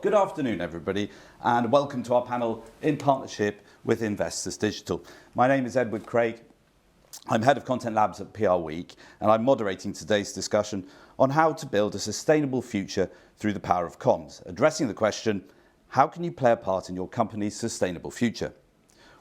Good afternoon, everybody, and welcome to our panel in partnership with Investis Digital. My name is Edward Craig. I'm Head of Content Labs at PRWeek, and I'm moderating today's discussion on how to build a sustainable future through the power of comms, addressing the question, how can you play a part in your company's sustainable future?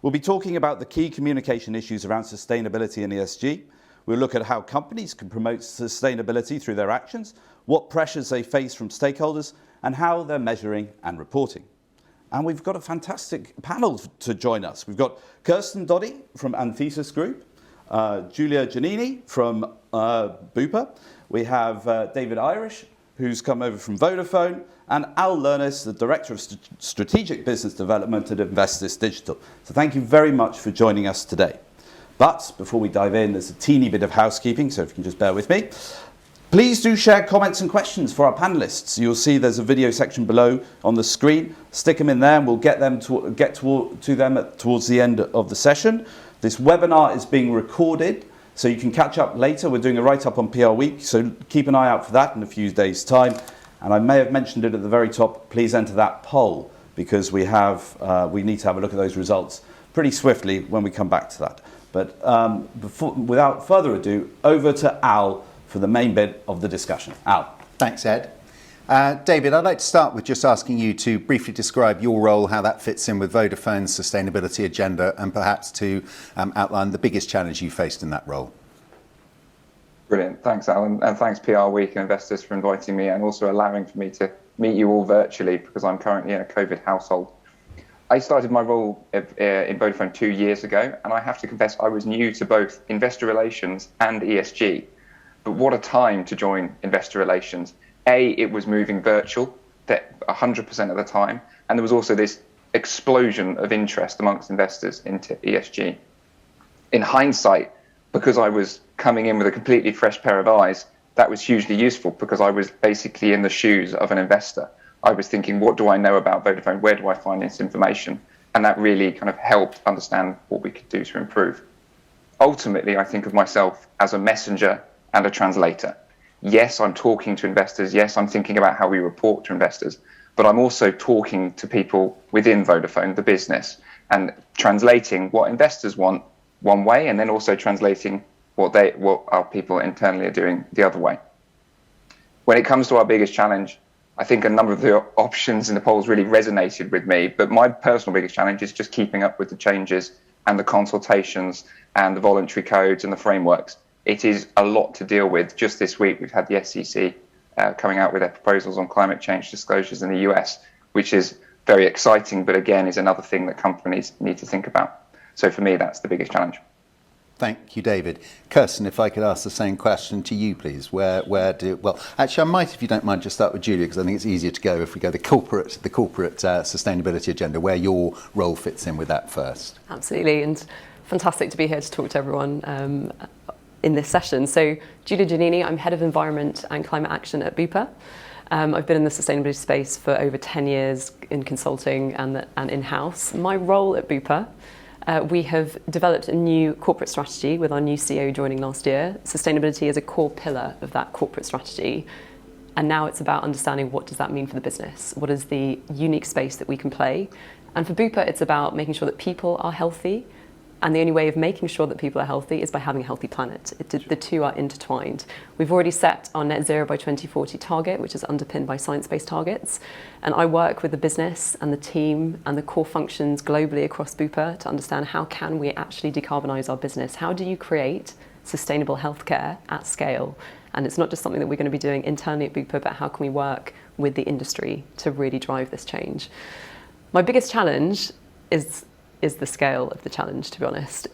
We'll be talking about the key communication issues around sustainability and ESG. We'll look at how companies can promote sustainability through their actions, what pressures they face from stakeholders, and how they're measuring and reporting. And we've got a fantastic panel to join us. We've got Kirsten Doddy from Anthesis Group, Julia Giannini from Bupa. We have David Irish, who's come over from Vodafone, and Al Lernis, the Director of Strategic Business Development at Investis Digital. So thank you very much for joining us today. But before we dive in, there's a teeny bit of housekeeping, so if you can just bear with me. Please do share comments and questions for our panelists. You'll see there's a video section below on the screen. Stick them in there and we'll get them to them towards the end of the session. This webinar is being recorded, so you can catch up later. We're doing a write-up on PR Week, so keep an eye out for that in a few days' time. And I may have mentioned it at the very top. Please enter that poll because we need to have a look at those results pretty swiftly when we come back to that. But without further ado, over to Al for the main bit of the discussion. Al. Thanks, Ed. David, I'd like to start with just asking you to briefly describe your role, how that fits in with Vodafone's sustainability agenda, and perhaps to outline the biggest challenge you faced in that role. Brilliant. Thanks, Alan. And thanks Week and Investis for inviting me and also allowing for me to meet you all virtually because I'm currently in a COVID household. I started my role in Vodafone 2 years ago, and I have to confess I was new to both investor relations and ESG. But what a time to join investor relations. It was moving virtual 100% of the time, and there was also this explosion of interest amongst investors into ESG. In hindsight, because I was coming in with a completely fresh pair of eyes, that was hugely useful because I was basically in the shoes of an investor. I was thinking, what do I know about Vodafone? Where do I find this information? And that really kind of helped understand what we could do to improve. Ultimately, I think of myself as a messenger and a translator. Yes, I'm talking to investors. Yes, I'm thinking about how we report to investors, but I'm also talking to people within Vodafone, the business, and translating what investors want one way, and then also translating what our people internally are doing the other way. When it comes to our biggest challenge, I think a number of the options in the polls really resonated with me, but my personal biggest challenge is just keeping up with the changes and the consultations and the voluntary codes and the frameworks. It is a lot to deal with. Just this week, we've had the SEC coming out with their proposals on climate change disclosures in the US, which is very exciting, but again, is another thing that companies need to think about. So for me, that's the biggest challenge. Thank you, David. Kirsten, if I could ask the same question to you, please. Actually, I might, if you don't mind, just start with Julia, because I think it's easier to go if we go the corporate sustainability agenda, where your role fits in with that first. Absolutely, and fantastic to be here to talk to everyone in this session. So, Julia Giannini, I'm Head of Environment and Climate Action at Bupa. I've been in the sustainability space for over 10 years in consulting and in-house. My role at Bupa, we have developed a new corporate strategy with our new CEO joining last year. Sustainability is a core pillar of that corporate strategy. And now it's about understanding what does that mean for the business? What is the unique space that we can play? And for Bupa, it's about making sure that people are healthy. And the only way of making sure that people are healthy is by having a healthy planet. The two are intertwined. We've already set our net zero by 2040 target, which is underpinned by science-based targets. And I work with the business and the team and the core functions globally across Bupa to understand how can we actually decarbonise our business? How do you create sustainable healthcare at scale? And it's not just something that we're going to be doing internally at Bupa, but how can we work with the industry to really drive this change? My biggest challenge is the scale of the challenge, to be honest.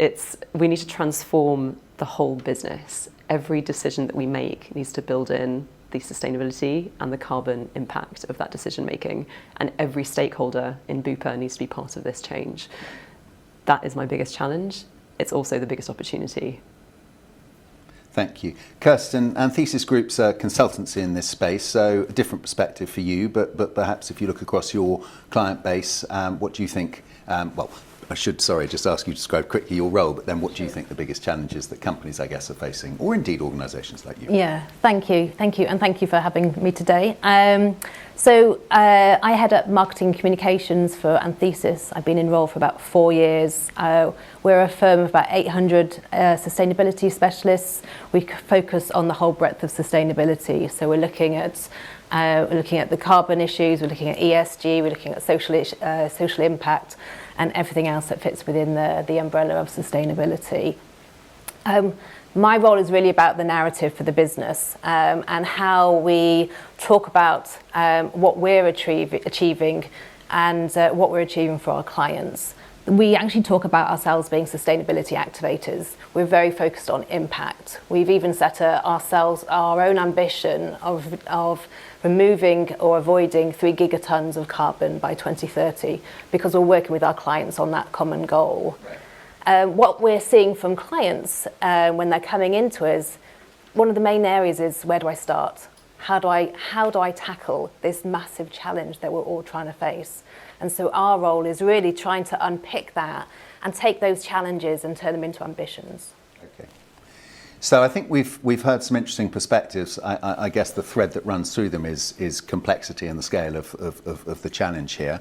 We need to transform the whole business. Every decision that we make needs to build in the sustainability and the carbon impact of that decision making. And every stakeholder in Bupa needs to be part of this change. That is my biggest challenge. It's also the biggest opportunity. Thank you. Kirsten, Anthesis Group's a consultancy in this space, so a different perspective for you, but perhaps if you look across your client base, what do you think, I should, just ask you to describe quickly your role, but then what do you think the biggest challenges that companies, I guess, are facing, or indeed organisations like you? Yeah, thank you, and thank you for having me today. So I head up marketing communications for Anthesis. I've been in role for about 4 years. We're a firm of about 800 sustainability specialists. We focus on the whole breadth of sustainability. So we're looking at the carbon issues, we're looking at ESG, we're looking at social impact, and everything else that fits within the umbrella of sustainability. My role is really about the narrative for the business and how we talk about what we're achieving and what we're achieving for our clients. We actually talk about ourselves being sustainability activators. We're very focused on impact. We've even set ourselves our own ambition of removing or avoiding 3 gigatons of carbon by 2030 because we're working with our clients on that common goal. What we're seeing from clients when they're coming into us, one of the main areas is, where do I start? How do I tackle this massive challenge that we're all trying to face? And so our role is really trying to unpick that and take those challenges and turn them into ambitions. Okay. So I think we've heard some interesting perspectives. I guess the thread that runs through them is complexity and the scale of the challenge here.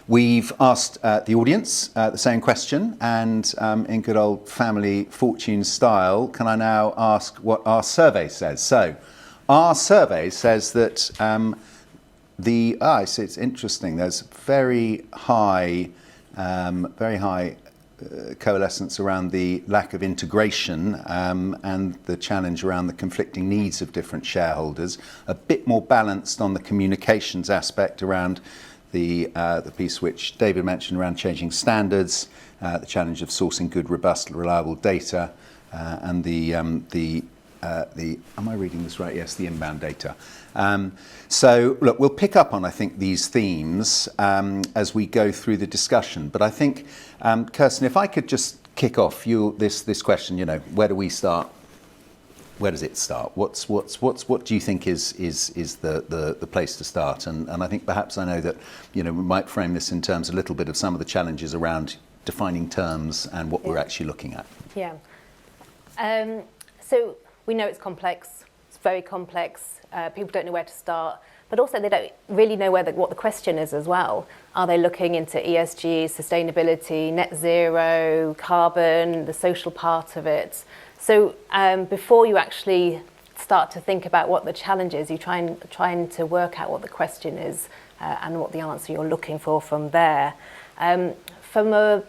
We've asked the audience the same question, and in good old family fortune style, can I now ask what our survey says? So our survey says that it's interesting. There's very high coalescence around the lack of integration and the challenge around the conflicting needs of different shareholders. A bit more balanced on the communications aspect around the piece which David mentioned around changing standards, the challenge of sourcing good, robust, reliable data, and the am I reading this right? Yes, the inbound data. So look, we'll pick up on, I think, these themes as we go through the discussion. But I think, Kirsten, if I could just kick off this question, where do we start? Where does it start? What do you think is the place to start? And I think perhaps I know that we might frame this in terms a little bit of some of the challenges around defining terms and what we're actually looking at. Yeah. So we know it's complex. It's very complex. People don't know where to start, but also they don't really know what the question is as well. Are they looking into ESG, sustainability, net zero, carbon, the social part of it? So before you actually start to think about what the challenge is, you're trying to work out what the question is and what the answer you're looking for from there. From a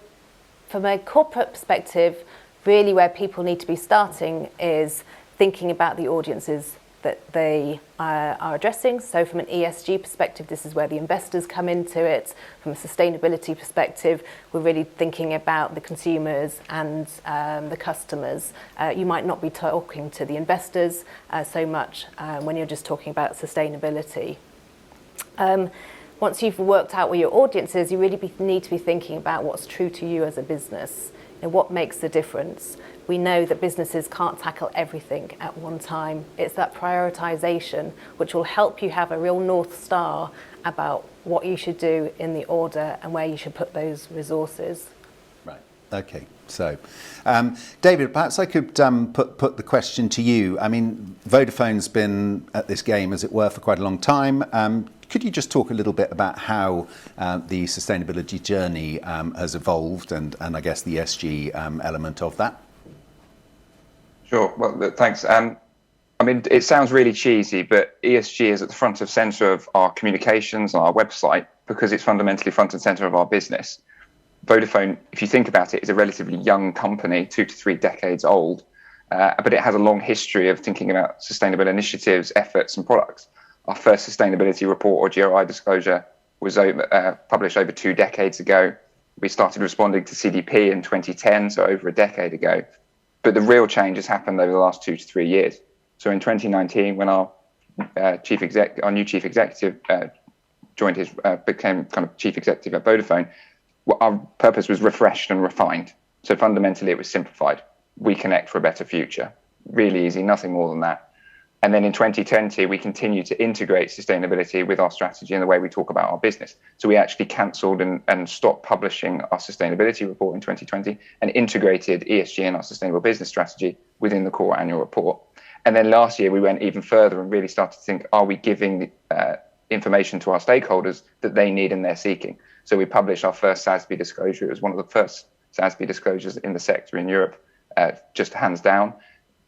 corporate perspective, really where people need to be starting is thinking about the audiences that they are addressing. So from an ESG perspective, this is where the investors come into it. From a sustainability perspective, we're really thinking about the consumers and the customers. You might not be talking to the investors so much when you're just talking about sustainability. Once you've worked out where your audience is, you really need to be thinking about what's true to you as a business and what makes the difference. We know that businesses can't tackle everything at one time. It's that prioritization which will help you have a real North Star about what you should do in the order and where you should put those resources. Right. Okay. So, David, perhaps I could put the question to you. I mean, Vodafone's been at this game, as it were, for quite a long time. Could you just talk a little bit about how the sustainability journey has evolved and I guess the ESG element of that? Sure. Well, thanks. I mean, it sounds really cheesy, but ESG is at the front and centre of our communications on our website because it's fundamentally front and centre of our business. Vodafone, if you think about it, is a relatively young company, 2 to 3 decades old, but it has a long history of thinking about sustainable initiatives, efforts and products. Our first sustainability report or GRI disclosure was published over 2 decades ago. We started responding to CDP in 2010, so over a decade ago. But the real change has happened over the last 2 to 3 years. So in 2019, when our new chief executive became kind of chief executive at Vodafone, our purpose was refreshed and refined. So fundamentally, it was simplified. We connect for a better future. Really easy, nothing more than that. And then in 2020, we continued to integrate sustainability with our strategy and the way we talk about our business. So we actually cancelled and stopped publishing our sustainability report in 2020 and integrated ESG and our sustainable business strategy within the core annual report. And then last year, we went even further and really started to think, are we giving information to our stakeholders that they need and they're seeking. So we published our first SASB disclosure. It was one of the first SASB disclosures in the sector in Europe, just hands down.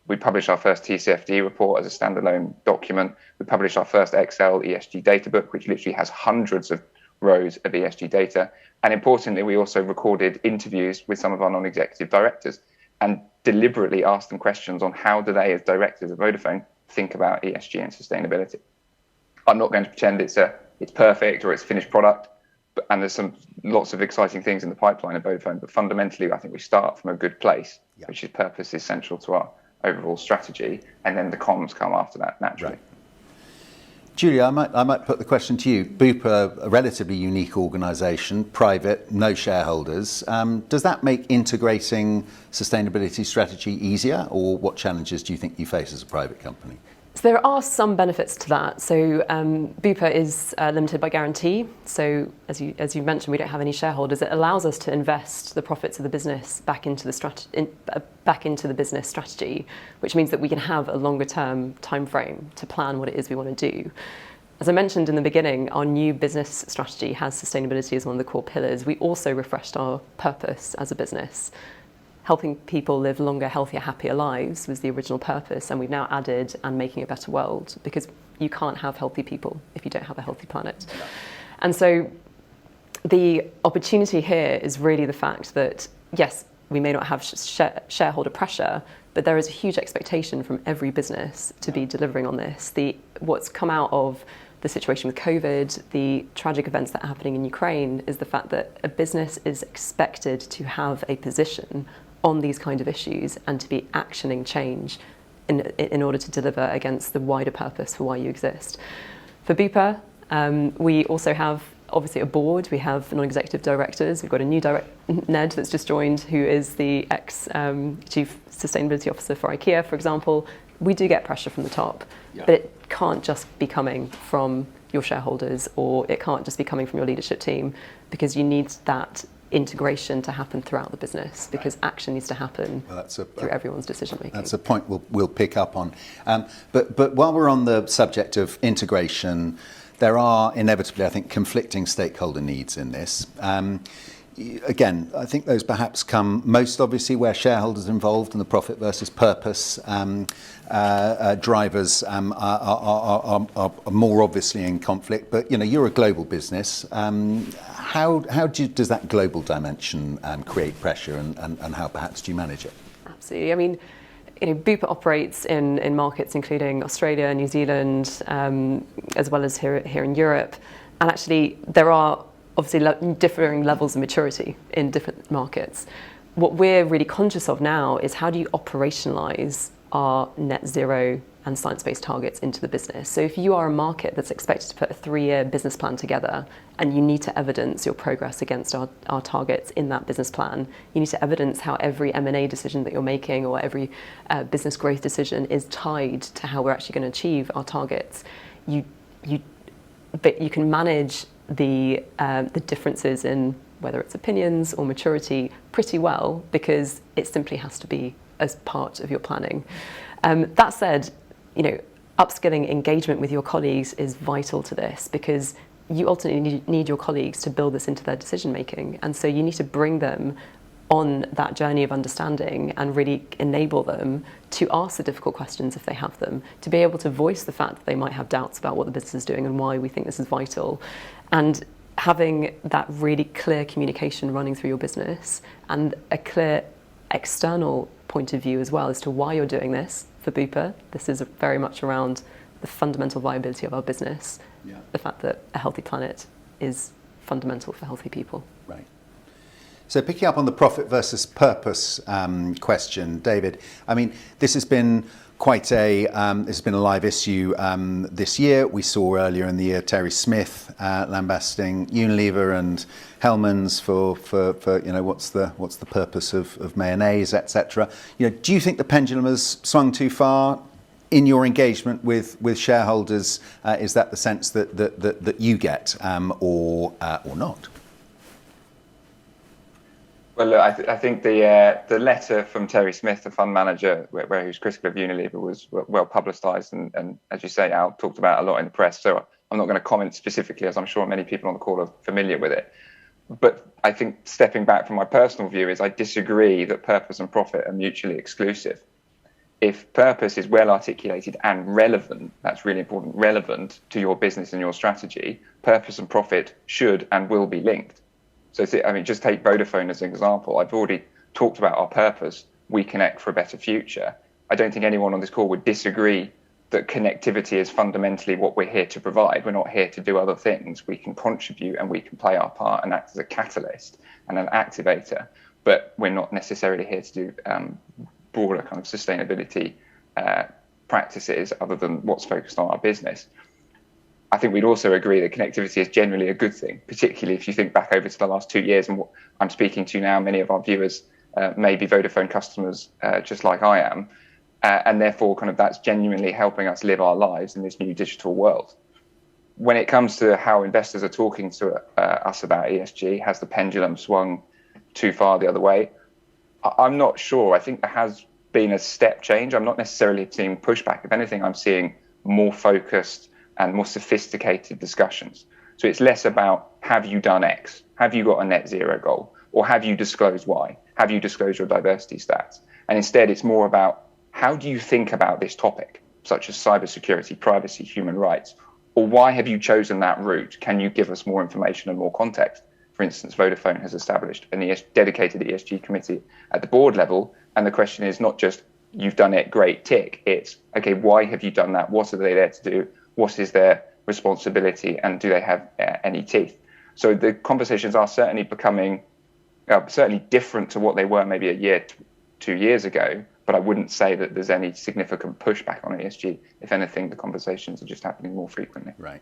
We published our first TCFD report as a standalone document. We published our first Excel ESG data book, which literally has hundreds of rows of ESG data. And importantly, we also recorded interviews with some of our non-executive directors and deliberately asked them questions on how do they, as directors of Vodafone, think about ESG and sustainability. I'm not going to pretend it's perfect or it's finished product, and there's lots of exciting things in the pipeline of Vodafone. But fundamentally, I think we start from a good place, which is purpose is central to our overall strategy, and then the comms come after that naturally. Right. Julia, I might put the question to you. Bupa, a relatively unique organisation, private, no shareholders. Does that make integrating sustainability strategy easier, or what challenges do you think you face as a private company? So there are some benefits to that. So Bupa is limited by guarantee. So as you mentioned, we don't have any shareholders. It allows us to invest the profits of the business back into the business strategy, which means that we can have a longer term time frame to plan what it is we want to do. As I mentioned in the beginning, our new business strategy has sustainability as one of the core pillars. We also refreshed our purpose as a business. Helping people live longer, healthier, happier lives was the original purpose, and we've now added and making a better world, because you can't have healthy people if you don't have a healthy planet. And so the opportunity here is really the fact that, yes, we may not have shareholder pressure, but there is a huge expectation from every business to be delivering on this. What's come out of the situation with COVID, the tragic events that are happening in Ukraine, is the fact that a business is expected to have a position on these kind of issues and to be actioning change in order to deliver against the wider purpose for why you exist. For Bupa, we also have obviously a board. We have non-executive directors. We've got a new Ned that's just joined, who is the ex-chief sustainability officer for IKEA, for example. We do get pressure from the top, but it can't just be coming from your shareholders, or it can't just be coming from your leadership team, because you need that integration to happen throughout the business, because action needs to happen through everyone's decision making. That's a point we'll pick up on. But while we're on the subject of integration, there are inevitably, I think, conflicting stakeholder needs in this. Again, I think those perhaps come most obviously where shareholders are involved and the profit versus purpose drivers are more obviously in conflict. But you're a global business. How does that global dimension create pressure, and how perhaps do you manage it? Absolutely. I mean, Bupa operates in markets including Australia, New Zealand, as well as here in Europe, and actually there are obviously differing levels of maturity in different markets. What we're really conscious of now is how do you operationalize our net zero and science-based targets into the business. So if you are a market that's expected to put a 3-year business plan together, and you need to evidence your progress against our targets in that business plan, you need to evidence how every M&A decision that you're making, or every business growth decision, is tied to how we're actually going to achieve our targets. But you can manage the differences in whether it's opinions or maturity pretty well, because it simply has to be as part of your planning. That said, upskilling engagement with your colleagues is vital to this, because you ultimately need your colleagues to build this into their decision making, and so you need to bring them on that journey of understanding and really enable them to ask the difficult questions if they have them, to be able to voice the fact that they might have doubts about what the business is doing and why we think this is vital. And having that really clear communication running through your business, and a clear external point of view as well as to why you're doing this. For Bupa, this is very much around the fundamental viability of our business, the fact that a healthy planet is fundamental for healthy people. Right. So picking up on the profit versus purpose question, David, I mean, this has been quite it's been a live issue this year. We saw earlier in the year Terry Smith lambasting Unilever and Hellmann's for what's the purpose of mayonnaise, etc. Do you think the pendulum has swung too far in your engagement with shareholders? Is that the sense that you get, or not? Well, look, I think the letter from Terry Smith, the fund manager, where he was critical of Unilever, was well publicised, and as you say, Al, talked about a lot in the press. So I'm not going to comment specifically, as I'm sure many people on the call are familiar with it. But I think stepping back from my personal view is I disagree that purpose and profit are mutually exclusive. If purpose is well articulated and relevant, that's really important, relevant to your business and your strategy, purpose and profit should and will be linked. So, just take Vodafone as an example. I've already talked about our purpose, we connect for a better future. I don't think anyone on this call would disagree that connectivity is fundamentally what we're here to provide. We're not here to do other things. We can contribute and we can play our part and act as a catalyst and an activator, but we're not necessarily here to do broader kind of sustainability practices other than what's focused on our business. I think we'd also agree that connectivity is generally a good thing, particularly if you think back over to the last 2 years and what I'm speaking to now. Many of our viewers may be Vodafone customers just like I am. And therefore, kind of that's genuinely helping us live our lives in this new digital world. When it comes to how investors are talking to us about ESG, has the pendulum swung too far the other way? I'm not sure. I think there has been a step change. I'm not necessarily seeing pushback. If anything, I'm seeing more focused and more sophisticated discussions. So it's less about, have you done X? Have you got a net zero goal? Or have you disclosed Y? Have you disclosed your diversity stats? And instead, it's more about, how do you think about this topic, such as cybersecurity, privacy, human rights? Or why have you chosen that route? Can you give us more information and more context? For instance, Vodafone has established a dedicated ESG committee at the board level. And the question is not just, you've done it, great, tick. It's, okay, why have you done that? What are they there to do? What is their responsibility? And do they have any teeth? So the conversations are certainly becoming certainly different to what they were maybe a year, 2 years ago. But I wouldn't say that there's any significant pushback on ESG. If anything, the conversations are just happening more frequently. Right.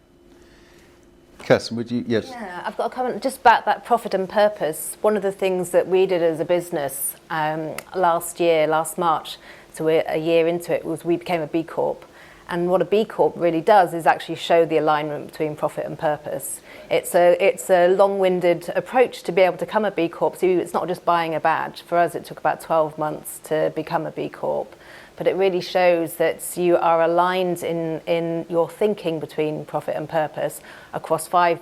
Kirsten, would you? Yes. Yeah, I've got a comment just about that profit and purpose. One of the things that we did as a business last March, so we're a year into it, was we became a B Corp. And what a B Corp really does is actually show the alignment between profit and purpose. It's a long-winded approach to be able to become a B Corp. So it's not just buying a badge. For us, it took about 12 months to become a B Corp. But it really shows that you are aligned in your thinking between profit and purpose across 5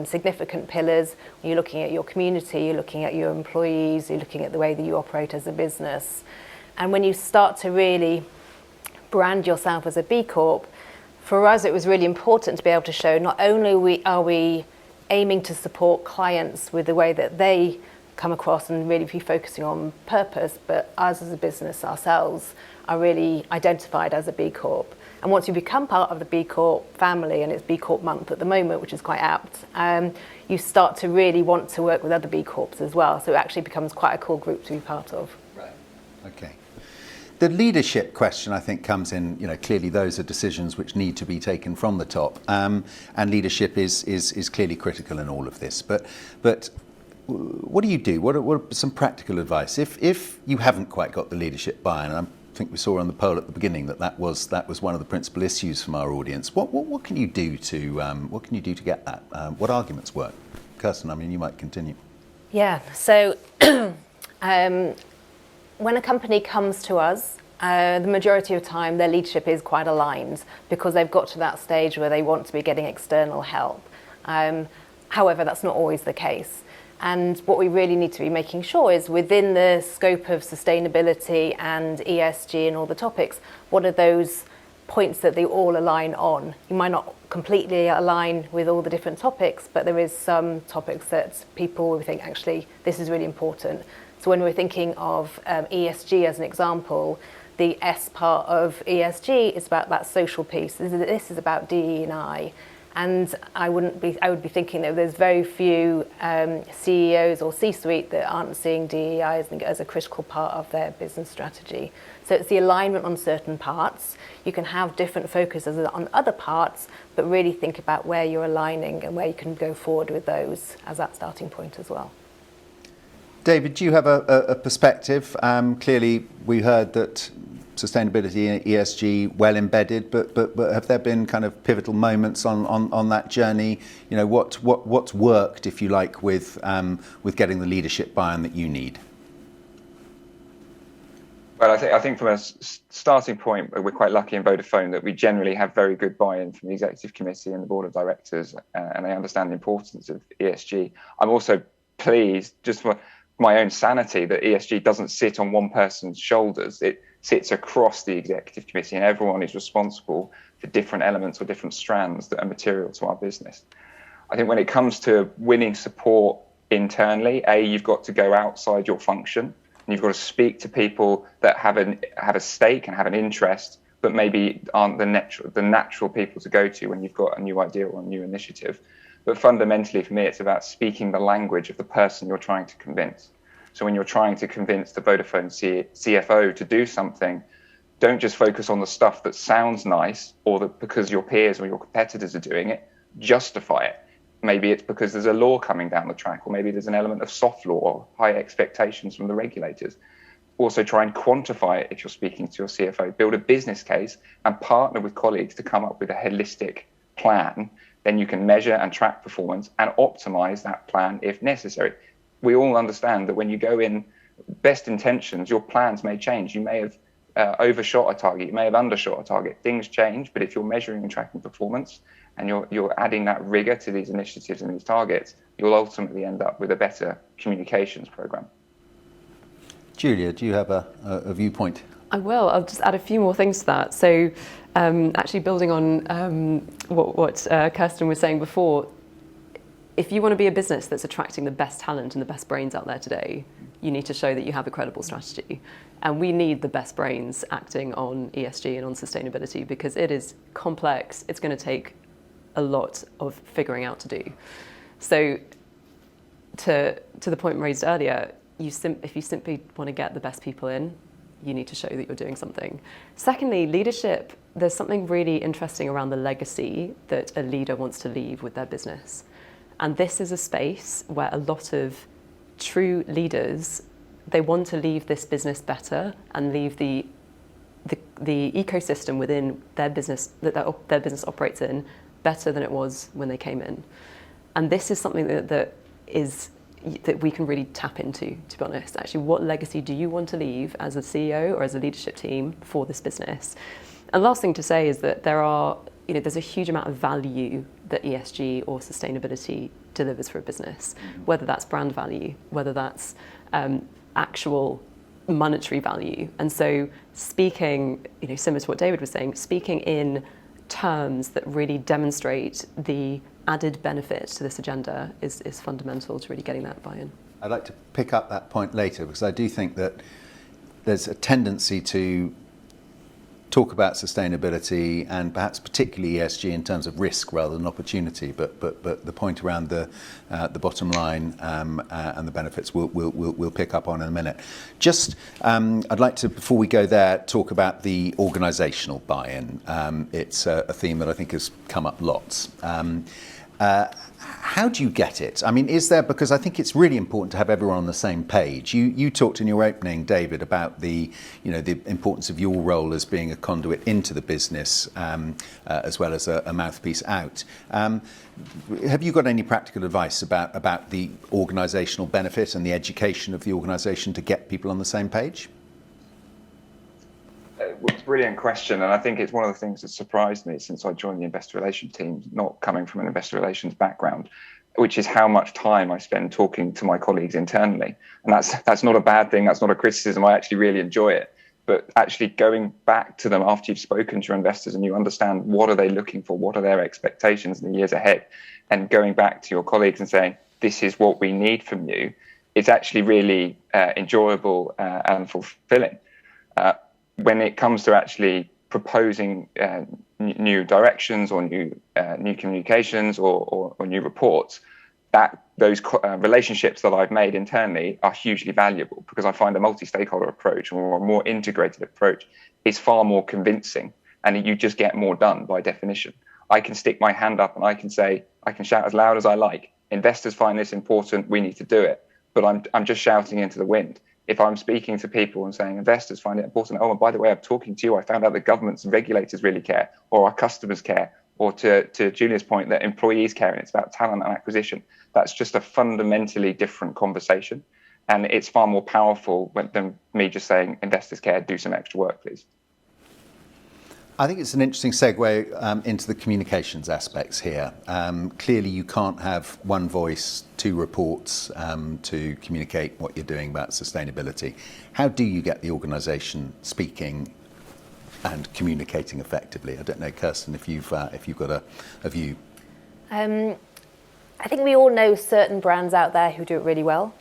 significant pillars. You're looking at your community, you're looking at your employees, you're looking at the way that you operate as a business. And when you start to really brand yourself as a B Corp, for us it was really important to be able to show not only are we aiming to support clients with the way that they come across and really be focusing on purpose, but us as a business ourselves are really identified as a B Corp. And once you become part of the B Corp family, and it's B Corp month at the moment, which is quite apt, you start to really want to work with other B Corps as well. So it actually becomes quite a cool group to be part of. Right. Okay. The leadership question, I think, comes in, clearly those are decisions which need to be taken from the top. And leadership is clearly critical in all of this. But what do you do? What are some practical advice? If you haven't quite got the leadership buy-in, and I think we saw on the poll at the beginning that was one of the principal issues from our audience. What can you do to get that? What arguments work? Kirsten, you might continue. Yeah. So when a company comes to us, the majority of the time their leadership is quite aligned because they've got to that stage where they want to be getting external help. However, that's not always the case. And what we really need to be making sure is within the scope of sustainability and ESG and all the topics, what are those points that they all align on? You might not completely align with all the different topics, but there is some topics that people will think, actually, this is really important. So when we're thinking of ESG as an example, the S part of ESG is about that social piece. This is about DE&I. And I would be thinking that there's very few CEOs or C-suite that aren't seeing DEI as a critical part of their business strategy. So it's the alignment on certain parts. You can have different focuses on other parts, but really think about where you're aligning and where you can go forward with those as that starting point as well. David, do you have a perspective? Clearly, we heard that sustainability and ESG well embedded, but have there been kind of pivotal moments on that journey? What's worked, if you like, with getting the leadership buy-in that you need? Well, I think from a starting point, we're quite lucky in Vodafone that we generally have very good buy-in from the executive committee and the board of directors, and they understand the importance of ESG. I'm also pleased, just for my own sanity, that ESG doesn't sit on one person's shoulders. It sits across the executive committee, and everyone is responsible for different elements or different strands that are material to our business. I think when it comes to winning support internally, you've got to go outside your function. And you've got to speak to people that have a stake and have an interest, but maybe aren't the natural people to go to when you've got a new idea or a new initiative. But fundamentally, for me, it's about speaking the language of the person you're trying to convince. So when you're trying to convince the Vodafone CFO to do something, don't just focus on the stuff that sounds nice or that because your peers or your competitors are doing it, justify it. Maybe it's because there's a law coming down the track, or maybe there's an element of soft law or high expectations from the regulators. Also try and quantify it if you're speaking to your CFO. Build a business case and partner with colleagues to come up with a holistic plan. Then you can measure and track performance and optimize that plan if necessary. We all understand that when you go in best intentions, your plans may change. You may have overshot a target, you may have undershot a target. Things change, but if you're measuring and tracking performance, and you're adding that rigor to these initiatives and these targets, you'll ultimately end up with a better communications program. Julia, do you have a viewpoint? I will. I'll just add a few more things to that. So actually building on what Kirsten was saying before, if you want to be a business that's attracting the best talent and the best brains out there today, you need to show that you have a credible strategy. And we need the best brains acting on ESG and on sustainability because it is complex. It's going to take a lot of figuring out to do. So to the point raised earlier, if you simply want to get the best people in, you need to show that you're doing something. Secondly, leadership, there's something really interesting around the legacy that a leader wants to leave with their business. And this is a space where a lot of true leaders, they want to leave this business better and leave the ecosystem within their business that their business operates in better than it was when they came in. And this is something that we can really tap into, to be honest. Actually, what legacy do you want to leave as a CEO or as a leadership team for this business? And last thing to say is that there's a huge amount of value that ESG or sustainability delivers for a business, whether that's brand value, whether that's actual monetary value. And so speaking, similar to what David was saying, speaking in terms that really demonstrate the added benefit to this agenda is fundamental to really getting that buy-in. I'd like to pick up that point later because I do think that there's a tendency to talk about sustainability and perhaps particularly ESG in terms of risk rather than opportunity, but the point around the bottom line and the benefits we'll pick up on in a minute. Just I'd like to, before we go there, talk about the organisational buy-in. It's a theme that I think has come up lots. How do you get it? I mean, is there, because I think it's really important to have everyone on the same page. You talked in your opening, David, about the importance of your role as being a conduit into the business as well as a mouthpiece out. Have you got any practical advice about the organisational benefit and the education of the organisation to get people on the same page? It's a brilliant question, and I think it's one of the things that surprised me since I joined the investor relations team, not coming from an investor relations background, which is how much time I spend talking to my colleagues internally. And that's not a bad thing, that's not a criticism, I actually really enjoy it. But actually going back to them after you've spoken to your investors and you understand what are they looking for, what are their expectations in the years ahead, and going back to your colleagues and saying, this is what we need from you, it's actually really enjoyable and fulfilling. When it comes to actually proposing new directions or new communications or new reports, those relationships that I've made internally are hugely valuable because I find a multi-stakeholder approach or a more integrated approach is far more convincing, and you just get more done by definition. I can stick my hand up and I can shout as loud as I like. Investors find this important, we need to do it. But I'm just shouting into the wind. If I'm speaking to people and saying investors find it important, oh, and by the way, I'm talking to you, I found out that governments and regulators really care, or our customers care, or to Julia's point, that employees care, and it's about talent and acquisition. That's just a fundamentally different conversation. And it's far more powerful than me just saying, investors care, do some extra work, please. I think it's an interesting segue into the communications aspects here. Clearly, you can't have one voice, two reports to communicate what you're doing about sustainability. How do you get the organisation speaking and communicating effectively? I don't know, Kirsten, if you've got a view. I think we all know certain brands out there who do it really well.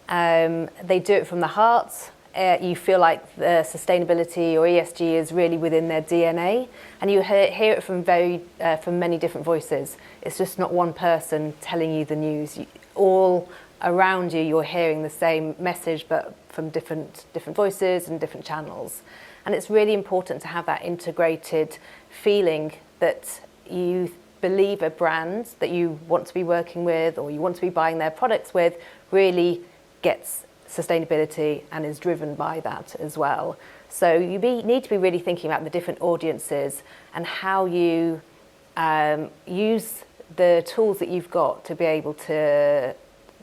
They do it from the heart. You feel like the sustainability or ESG is really within their DNA, and you hear it from many different voices. It's just not one person telling you the news. All around you, you're hearing the same message, but from different voices and different channels. And it's really important to have that integrated feeling that you believe a brand that you want to be working with or you want to be buying their products with really gets sustainability and is driven by that as well. So you need to be really thinking about the different audiences and how you use the tools that you've got to be able to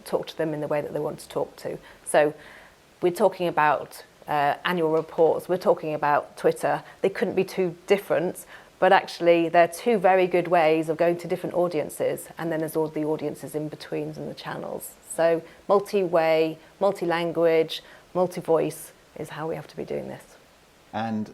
talk to them in the way that they want to talk to. So we're talking about annual reports, we're talking about Twitter. They couldn't be too different, but actually they're two very good ways of going to different audiences, and then there's all the audiences in between and the channels. So multi-way, multi-language, multi-voice is how we have to be doing this. And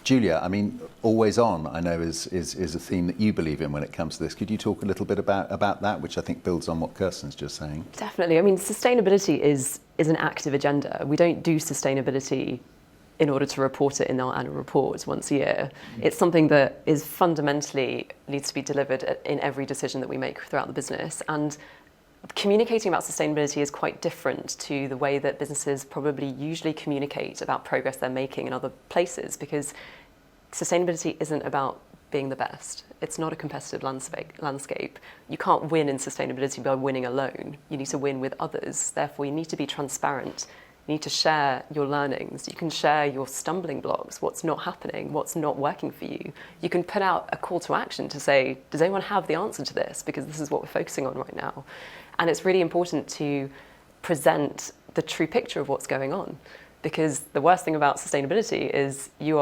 Julia, I mean, always on, I know is a theme that you believe in when it comes to this. Could you talk a little bit about that, which I think builds on what Kirsten's just saying? Definitely. I mean, sustainability is an active agenda. We don't do sustainability in order to report it in our annual reports once a year. It's something that is fundamentally needs to be delivered in every decision that we make throughout the business. And communicating about sustainability is quite different to the way that businesses probably usually communicate about progress they're making in other places, because sustainability isn't about being the best. It's not a competitive landscape. You can't win in sustainability by winning alone. You need to win with others. Therefore, you need to be transparent. You need to share your learnings. You can share your stumbling blocks, what's not happening, what's not working for you. You can put out a call to action to say, does anyone have the answer to this? Because this is what we're focusing on right now. And it's really important to present the true picture of what's going on, because the worst thing about sustainability is you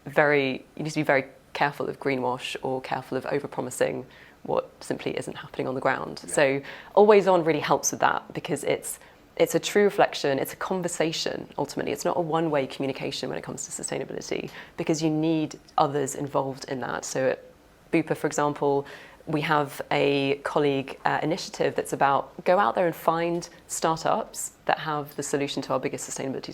need to be very careful of greenwash or careful of overpromising what simply isn't happening on the ground. Yeah. So always on really helps with that, because it's a true reflection, it's a conversation ultimately. It's not a one-way communication when it comes to sustainability, because you need others involved in that. So at Bupa, for example, we have a colleague initiative that's about go out there and find startups that have the solution to our biggest sustainability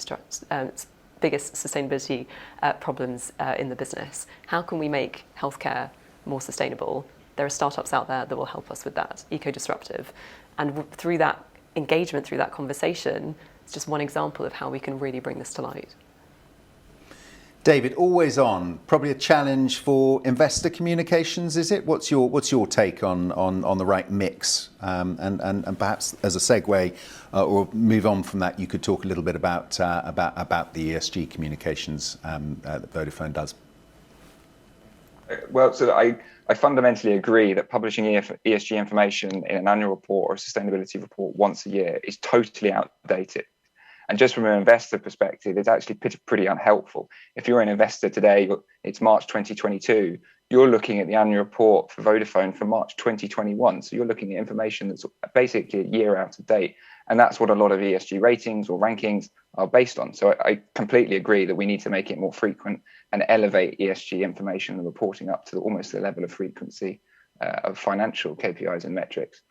problems in the business. How can we make healthcare more sustainable? There are startups out there that will help us with that, eco-disruptive. And through that engagement, through that conversation, it's just one example of how we can really bring this to light. David, always on, probably a challenge for investor communications, is it? What's your take on the right mix? And perhaps as a segue, or move on from that, you could talk a little bit about the ESG communications that Vodafone does. Well, so I fundamentally agree that publishing ESG information in an annual report or a sustainability report once a year is totally outdated. And just from an investor perspective, it's actually pretty unhelpful. If you're an investor today, it's March 2022, you're looking at the annual report for Vodafone for March 2021. So you're looking at information that's basically a year out of date. And that's what a lot of ESG ratings or rankings are based on. So I completely agree that we need to make it more frequent and elevate ESG information and reporting up to almost the level of frequency of financial KPIs and metrics.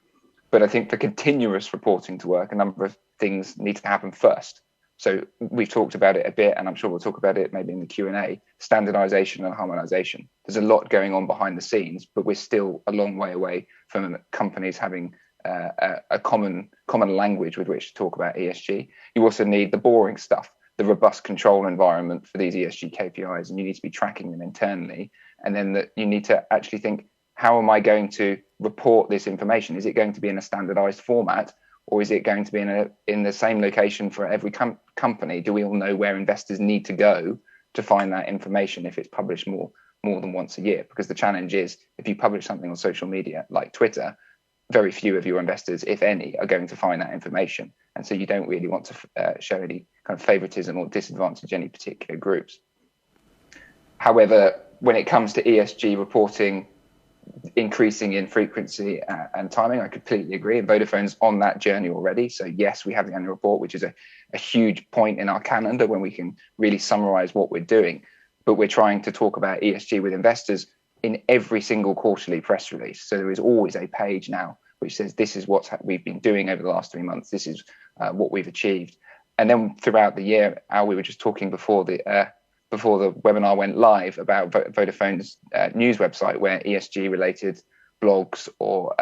But I think for continuous reporting to work, a number of things need to happen first. So we've talked about it a bit, and I'm sure we'll talk about it maybe in the Q&A, standardization and harmonization. There's a lot going on behind the scenes, but we're still a long way away from companies having a common language with which to talk about ESG. You also need the boring stuff, the robust control environment for these ESG KPIs, and you need to be tracking them internally. And then you need to actually think, how am I going to report this information? Is it going to be in a standardized format, or is it going to be in the same location for every company? Do we all know where investors need to go to find that information if it's published more than once a year? Because the challenge is, if you publish something on social media like Twitter, very few of your investors, if any, are going to find that information. And so you don't really want to show any kind of favoritism or disadvantage any particular groups. However, when it comes to ESG reporting increasing in frequency and timing, I completely agree. And Vodafone's on that journey already. So yes, we have the annual report, which is a huge point in our calendar when we can really summarize what we're doing. But we're trying to talk about ESG with investors in every single quarterly press release. So there is always a page now which says this is what we've been doing over the last 3 months. This is what we've achieved. And then throughout the year, Al, we were just talking before the webinar went live about Vodafone's news website, where ESG related blogs or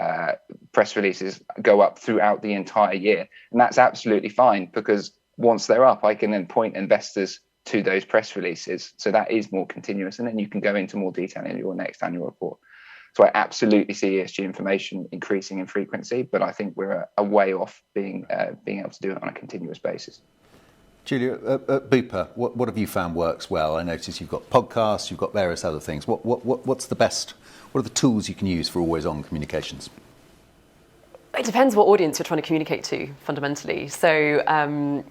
press releases go up throughout the entire year. And that's absolutely fine, because once they're up, I can then point investors to those press releases. So that is more continuous. And then you can go into more detail in your next annual report. So I absolutely see ESG information increasing in frequency, but I think we're a way off being able to do it on a continuous basis. Julia, at Bupa, what have you found works well? I notice you've got podcasts, you've got various other things. What's the best? What are the tools you can use for always-on communications? It depends what audience you're trying to communicate to, fundamentally. So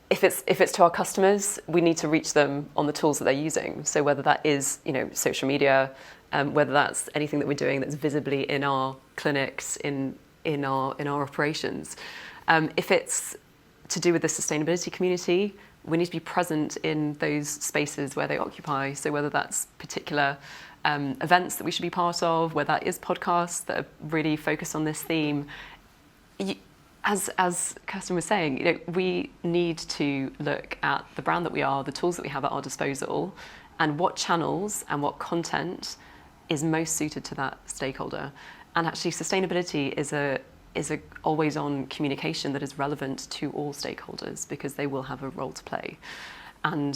if it's to our customers, we need to reach them on the tools that they're using. So whether that is, social media, whether that's anything that we're doing that's visibly in our clinics, in our operations. If it's to do with the sustainability community, we need to be present in those spaces where they occupy. So whether that's particular events that we should be part of, whether that is podcasts that are really focused on this theme. As Kirsten was saying, we need to look at the brand that we are, the tools that we have at our disposal, and what channels and what content is most suited to that stakeholder. And actually, sustainability is a always-on communication that is relevant to all stakeholders, because they will have a role to play. And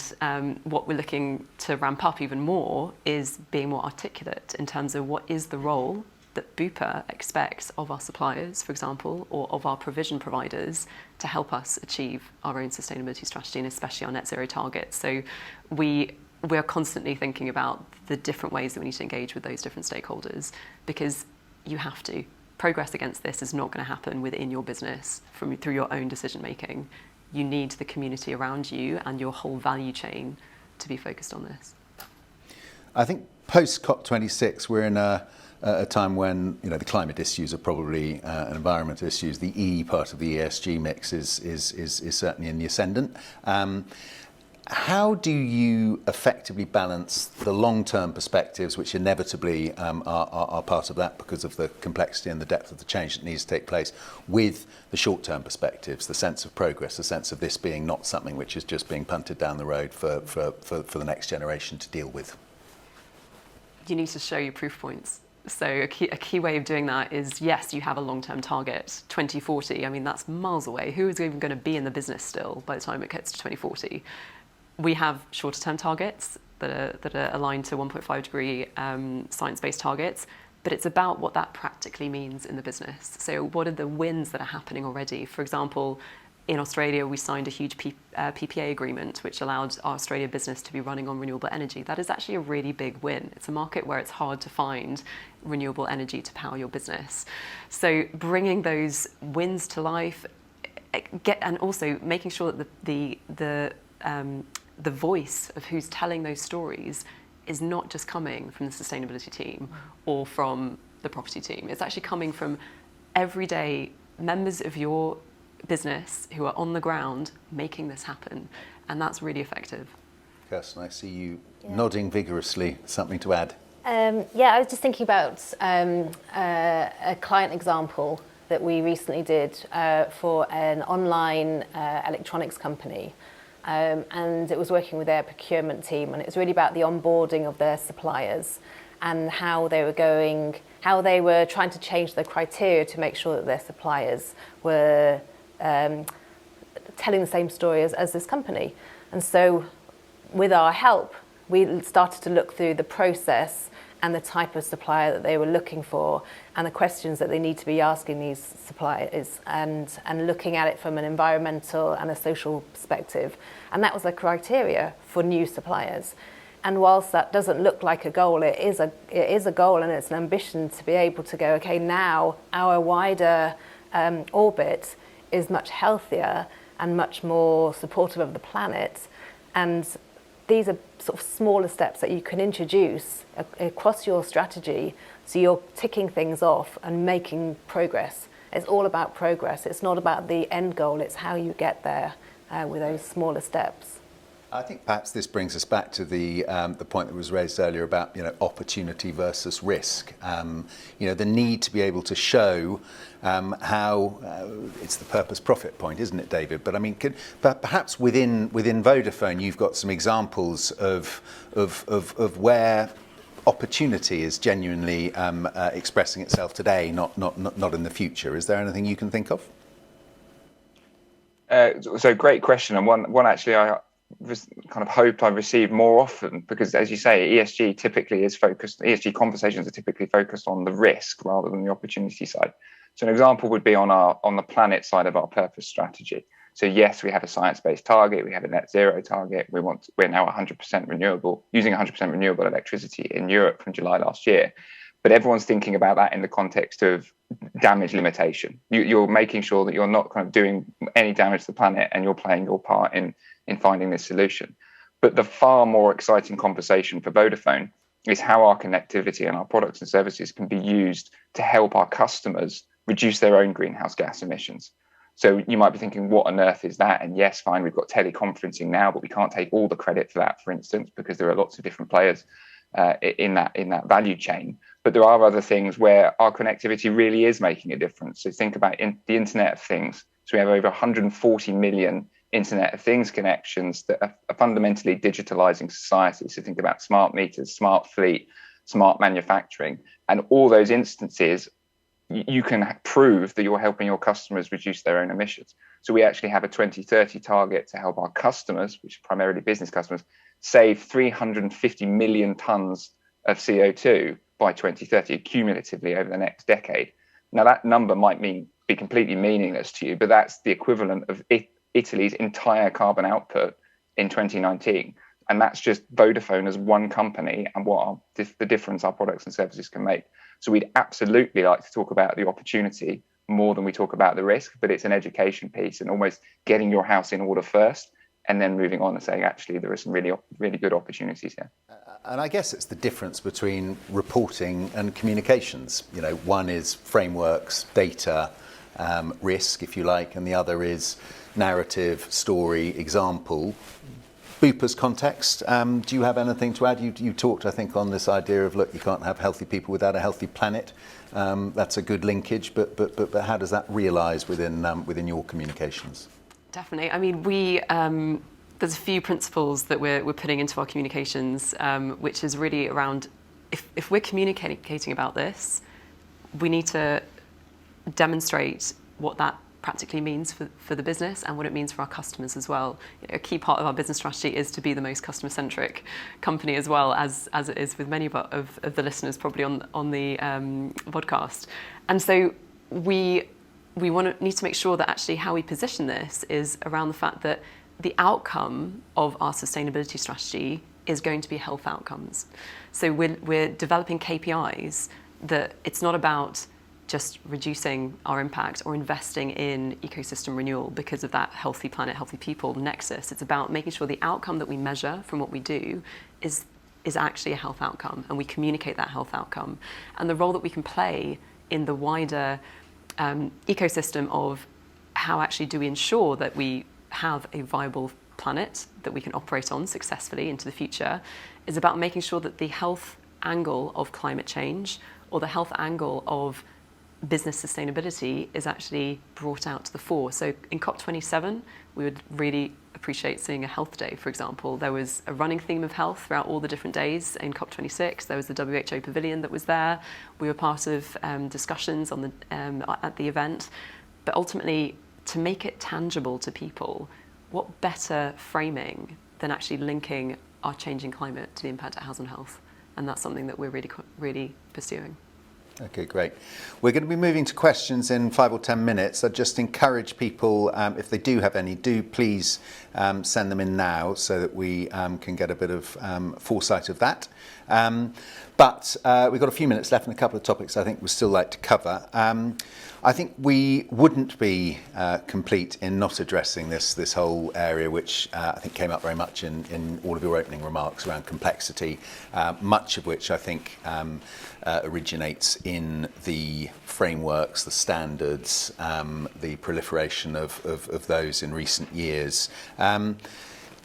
what we're looking to ramp up even more is being more articulate in terms of what is the role that Bupa expects of our suppliers, for example, or of our provision providers to help us achieve our own sustainability strategy, and especially our net zero targets. So we are constantly thinking about the different ways that we need to engage with those different stakeholders, because you have to. Progress against this is not going to happen within your business through your own decision making. You need the community around you and your whole value chain to be focused on this. I think post COP26, we're in a time when the climate issues are probably and environmental issues. The E part of the ESG mix is certainly in the ascendant. How do you effectively balance the long-term perspectives, which inevitably are part of that because of the complexity and the depth of the change that needs to take place, with the short-term perspectives, the sense of progress, the sense of this being not something which is just being punted down the road for the next generation to deal with? You need to show your proof points. So a key way of doing that is, yes, you have a long-term target, 2040. I mean, that's miles away. Who is even going to be in the business still by the time it gets to 2040? We have shorter-term targets that are aligned to 1.5 degree science-based targets, but it's about what that practically means in the business. So what are the wins that are happening already? For example, in Australia, we signed a huge PPA agreement, which allowed our Australia business to be running on renewable energy. That is actually a really big win. It's a market where it's hard to find renewable energy to power your business. So bringing those wins to life, and also making sure that the voice of who's telling those stories is not just coming from the sustainability team or from the property team. It's actually coming from everyday members of your business who are on the ground making this happen. And that's really effective. Kirsten, I see you nodding vigorously. Something to add? I was just thinking about a client example that we recently did for an online electronics company. And it was working with their procurement team, and it was really about the onboarding of their suppliers and how they were trying to change the criteria to make sure that their suppliers were telling the same story as this company. And so with our help, we started to look through the process and the type of supplier that they were looking for and the questions that they need to be asking these suppliers, and looking at it from an environmental and a social perspective. And that was the criteria for new suppliers. And whilst that doesn't look like a goal, it is a goal, and it's an ambition to be able to go, okay, now our wider orbit is much healthier and much more supportive of the planet. And these are sort of smaller steps that you can introduce across your strategy, so you're ticking things off and making progress. It's all about progress. It's not about the end goal, it's how you get there with those smaller steps. I think perhaps this brings us back to the point that was raised earlier about opportunity versus risk. The need to be able to show how it's the purpose profit point, isn't it, David? But I mean, perhaps within Vodafone, you've got some examples of where opportunity is genuinely expressing itself today, not in the future. Is there anything you can think of? So great question, and one actually I kind of hoped I received more often, because as you say, ESG conversations are typically focused on the risk rather than the opportunity side. So an example would be on the planet side of our purpose strategy. So yes, we have a science-based target, we have a net zero target, we're now 100% renewable, using 100% renewable electricity in Europe from July last year. But everyone's thinking about that in the context of damage limitation. You're making sure that you're not kind of doing any damage to the planet, and you're playing your part in finding this solution. But the far more exciting conversation for Vodafone is how our connectivity and our products and services can be used to help our customers reduce their own greenhouse gas emissions. So you might be thinking, what on earth is that? And yes, fine, we've got teleconferencing now, but we can't take all the credit for that, for instance, because there are lots of different players in that value chain. But there are other things where our connectivity really is making a difference. So think about the Internet of Things. So we have over 140 million Internet of Things connections that are fundamentally digitalizing society. So think about smart meters, smart fleet, smart manufacturing, and all those instances, you can prove that you're helping your customers reduce their own emissions. So we actually have a 2030 target to help our customers, which are primarily business customers, save 350 million tons of CO2 by 2030, cumulatively over the next decade. Now that number might be completely meaningless to you, but that's the equivalent of Italy's entire carbon output in 2019. And that's just Vodafone as one company and what the difference our products and services can make. So we'd absolutely like to talk about the opportunity more than we talk about the risk, but it's an education piece and almost getting your house in order first and then moving on and saying, actually, there are some really, really good opportunities here. And I guess it's the difference between reporting and communications. One is frameworks, data, risk, if you like, and the other is narrative, story, example. Bupa's context, do you have anything to add? You talked, I think, on this idea of, look, you can't have healthy people without a healthy planet. That's a good linkage, but how does that realise within your communications? Definitely. I mean, there's a few principles that we're putting into our communications, which is really around, if we're communicating about this, we need to demonstrate what that practically means for the business and what it means for our customers as well. A key part of our business strategy is to be the most customer-centric company as well, as it is with many of the listeners probably on the podcast. And so we need to make sure that actually how we position this is around the fact that the outcome of our sustainability strategy is going to be health outcomes. So we're developing KPIs that it's not about just reducing our impact or investing in ecosystem renewal because of that healthy planet, healthy people nexus. It's about making sure the outcome that we measure from what we do is actually a health outcome, and we communicate that health outcome. And the role that we can play in the wider ecosystem of how actually do we ensure that we have a viable planet that we can operate on successfully into the future is about making sure that the health angle of climate change or the health angle of business sustainability is actually brought out to the fore. So in COP27, we would really appreciate seeing a health day, for example. There was a running theme of health throughout all the different days. In COP26, there was the WHO pavilion that was there. We were part of discussions on at the event. But ultimately, to make it tangible to people, what better framing than actually linking our changing climate to the impact it has on health? And that's something that we're really pursuing. Okay, great. We're going to be moving to questions in 5 or 10 minutes. I just encourage people, if they do have any, do please send them in now so that we can get a bit of foresight of that. But we've got a few minutes left and a couple of topics I think we'd still like to cover. I think we wouldn't be complete in not addressing this whole area, which I think came up very much in all of your opening remarks around complexity, much of which I think originates in the frameworks, the standards, the proliferation of those in recent years.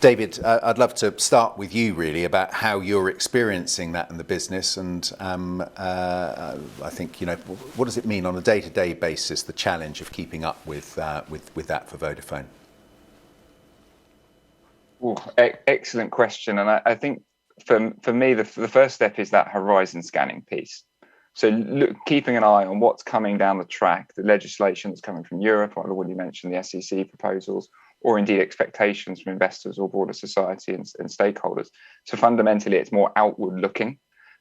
David, I'd love to start with you really about how you're experiencing that in the business, and I think, you know, what does it mean on a day-to-day basis, the challenge of keeping up with that for Vodafone? Ooh, excellent question, and I think for me the first step is that horizon scanning piece. So keeping an eye on what's coming down the track, the legislation that's coming from Europe. I've already mentioned the SEC proposals, or indeed expectations from investors or broader society and stakeholders. So fundamentally, it's more outward looking,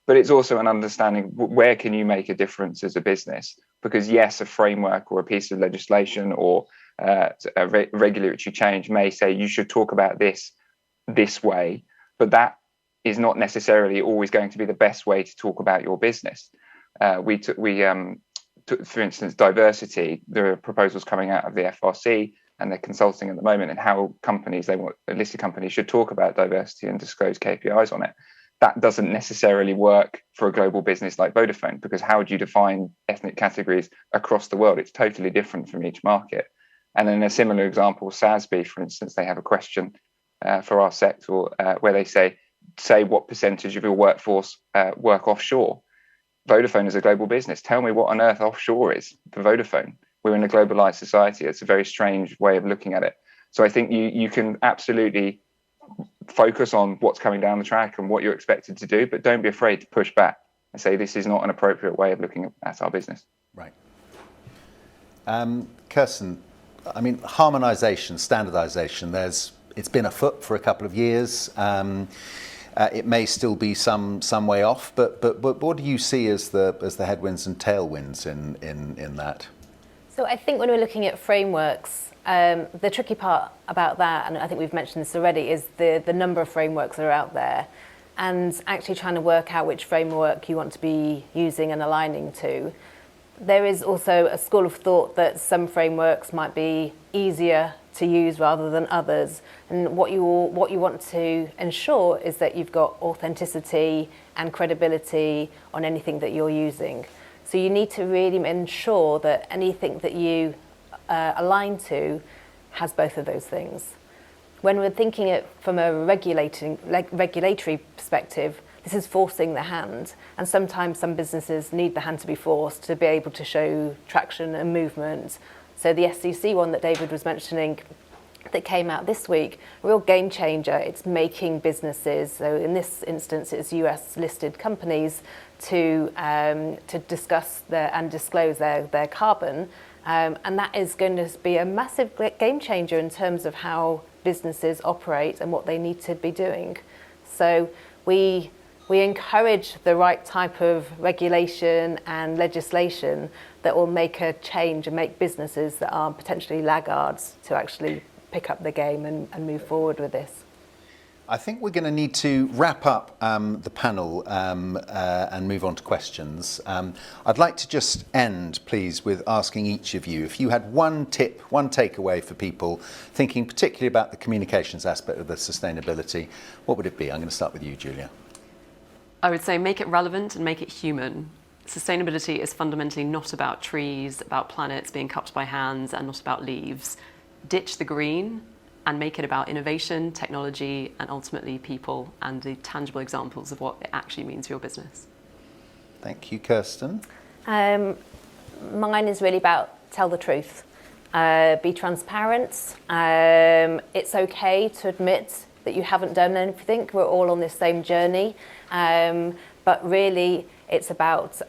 but it's also an understanding where can you make a difference as a business? Because yes, a framework or a piece of legislation or a regulatory change may say you should talk about this way, but that is not necessarily always going to be the best way to talk about your business. We took, for instance, diversity. There are proposals coming out of the FRC, and they're consulting at the moment in how listed companies should talk about diversity and disclose KPIs on it. That doesn't necessarily work for a global business like Vodafone, because how do you define ethnic categories across the world? It's totally different from each market. And in a similar example, SASB, for instance, they have a question for our sector where they say what percentage of your workforce work offshore. Vodafone is a global business. Tell me what on earth offshore is for Vodafone. We're in a globalized society. It's a very strange way of looking at it. So I think you can absolutely focus on what's coming down the track and what you're expected to do, but don't be afraid to push back and say this is not an appropriate way of looking at our business. Right. Kirsten, I mean, harmonization, standardization, it's been afoot for a couple of years. It may still be some way off, but what do you see as the headwinds and tailwinds in that? So I think when we're looking at frameworks, the tricky part about that, and I think we've mentioned this already, is the number of frameworks that are out there, and actually trying to work out which framework you want to be using and aligning to. There is also a school of thought that some frameworks might be easier to use rather than others, and what you want to ensure is that you've got authenticity and credibility on anything that you're using. So you need to really ensure that anything that you align to has both of those things. When we're thinking it from a regulatory perspective, this is forcing the hand, and sometimes some businesses need the hand to be forced to be able to show traction and movement. So the SEC one that David was mentioning that came out this week, a real game changer. It's making businesses, so in this instance it's US listed companies, to discuss and disclose their carbon, and that is going to be a massive game changer in terms of how businesses operate and what they need to be doing. So we encourage the right type of regulation and legislation that will make a change and make businesses that are potentially laggards to actually pick up the game and move forward with this. I think we're going to need to wrap up the panel and move on to questions. I'd like to just end, please, with asking each of you, if you had one tip, one takeaway for people thinking particularly about the communications aspect of the sustainability, what would it be? I'm going to start with you, Julia. I would say make it relevant and make it human. Sustainability is fundamentally not about trees, about planets being cupped by hands, and not about leaves. Ditch the green and make it about innovation, technology, and ultimately people, and the tangible examples of what it actually means for your business. Thank you, Kirsten. Mine is really about tell the truth. Be transparent. It's okay to admit that you haven't done anything. We're all on this same journey. But really, it's about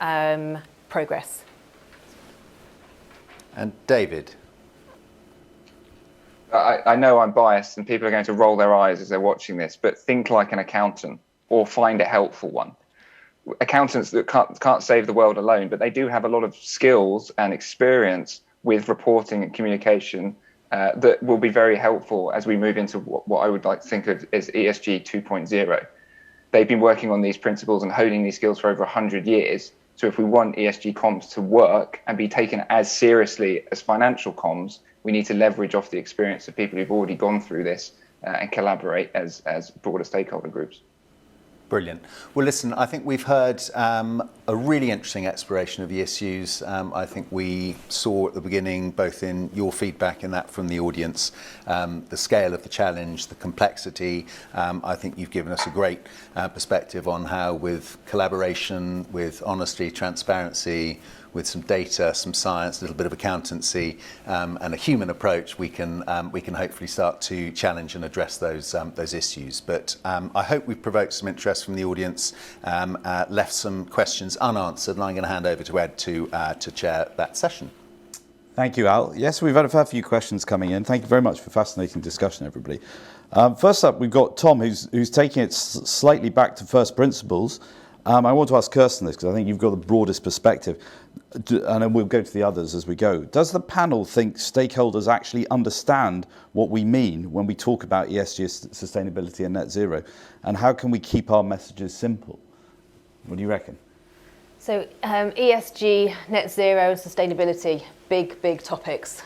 progress. And David? I know I'm biased and people are going to roll their eyes as they're watching this, but think like an accountant or find a helpful one. accountants that can't save the world alone, but they do have a lot of skills and experience with reporting and communication that will be very helpful as we move into what I would like to think of as ESG 2.0. They've been working on these principles and honing these skills for over 100 years. So if we want ESG comms to work and be taken as seriously as financial comms, we need to leverage off the experience of people who've already gone through this and collaborate as broader stakeholder groups. Brilliant. Well, listen, I think we've heard a really interesting exploration of the issues. I think we saw at the beginning, both in your feedback and that from the audience, the scale of the challenge, the complexity. I think you've given us a great perspective on how, with collaboration, with honesty, transparency, with some data, some science, a little bit of accountancy, and a human approach, we can hopefully start to challenge and address those issues. But I hope we've provoked some interest from the audience, left some questions unanswered, and I'm going to hand over to Ed to chair that session. Thank you, Al. Yes, we've had a fair few questions coming in. Thank you very much for fascinating discussion, everybody. First up, we've got Tom, who's taking it slightly back to first principles. I want to ask Kirsten this because I think you've got the broadest perspective, and then we'll go to the others as we go. Does the panel think stakeholders actually understand what we mean when we talk about ESG, sustainability and net zero? And how can we keep our messages simple? What do you reckon? So ESG, net zero, sustainability, big topics.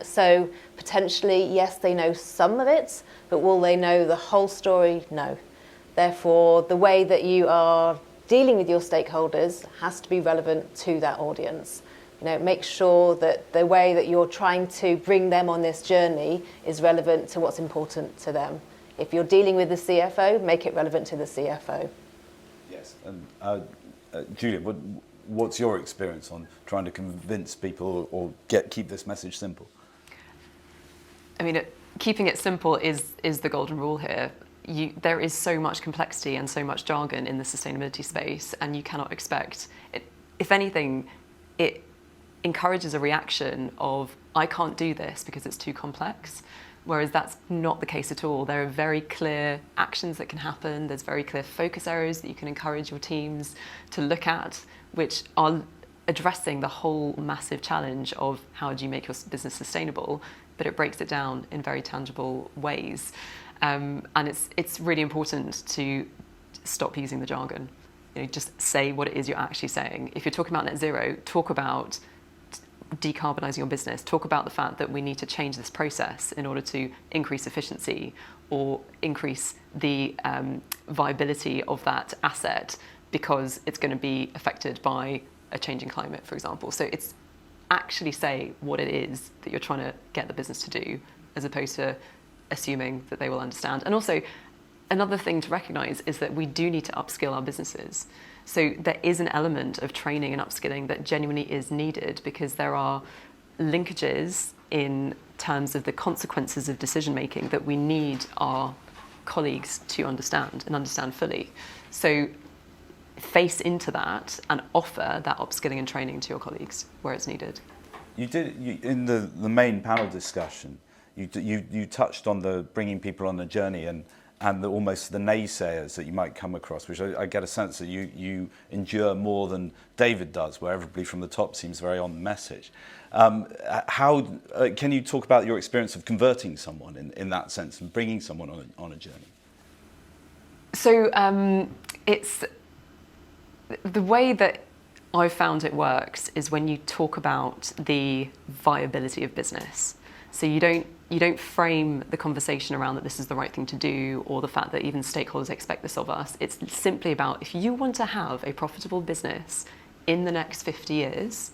So potentially, yes, they know some of it, but will they know the whole story? No. Therefore, the way that you are dealing with your stakeholders has to be relevant to that audience. Make sure that the way that you're trying to bring them on this journey is relevant to what's important to them. If you're dealing with the CFO, make it relevant to the CFO. Yes, and Julia, what's your experience on trying to convince people or keep this message simple? I mean, keeping it simple is the golden rule here. There is so much complexity and so much jargon in the sustainability space, and you cannot expect it. If anything, it encourages a reaction of, I can't do this because it's too complex, whereas that's not the case at all. There are very clear actions that can happen. There's very clear focus areas that you can encourage your teams to look at, which are addressing the whole massive challenge of how do you make your business sustainable, but it breaks it down in very tangible ways. And it's really important to stop using the jargon. Just say what it is you're actually saying. If you're talking about net zero, talk about decarbonising your business. Talk about the fact that we need to change this process in order to increase efficiency or increase the viability of that asset because it's going to be affected by a changing climate, for example. So it's actually say what it is that you're trying to get the business to do, as opposed to assuming that they will understand. And also, another thing to recognise is that we do need to upskill our businesses. So there is an element of training and upskilling that genuinely is needed because there are linkages in terms of the consequences of decision making that we need our colleagues to understand and understand fully. So face into that and offer that upskilling and training to your colleagues where it's needed. You did in the main panel discussion. You touched on the bringing people on the journey and almost the naysayers that you might come across, which I get a sense that you endure more than David does, where everybody from the top seems very on the message. How can you talk about your experience of converting someone in that sense and bringing someone on a journey? So it's the way that I've found it works is when you talk about the viability of business. So you don't frame the conversation around that this is the right thing to do or the fact that even stakeholders expect this of us. It's simply about, if you want to have a profitable business in the next 50 years,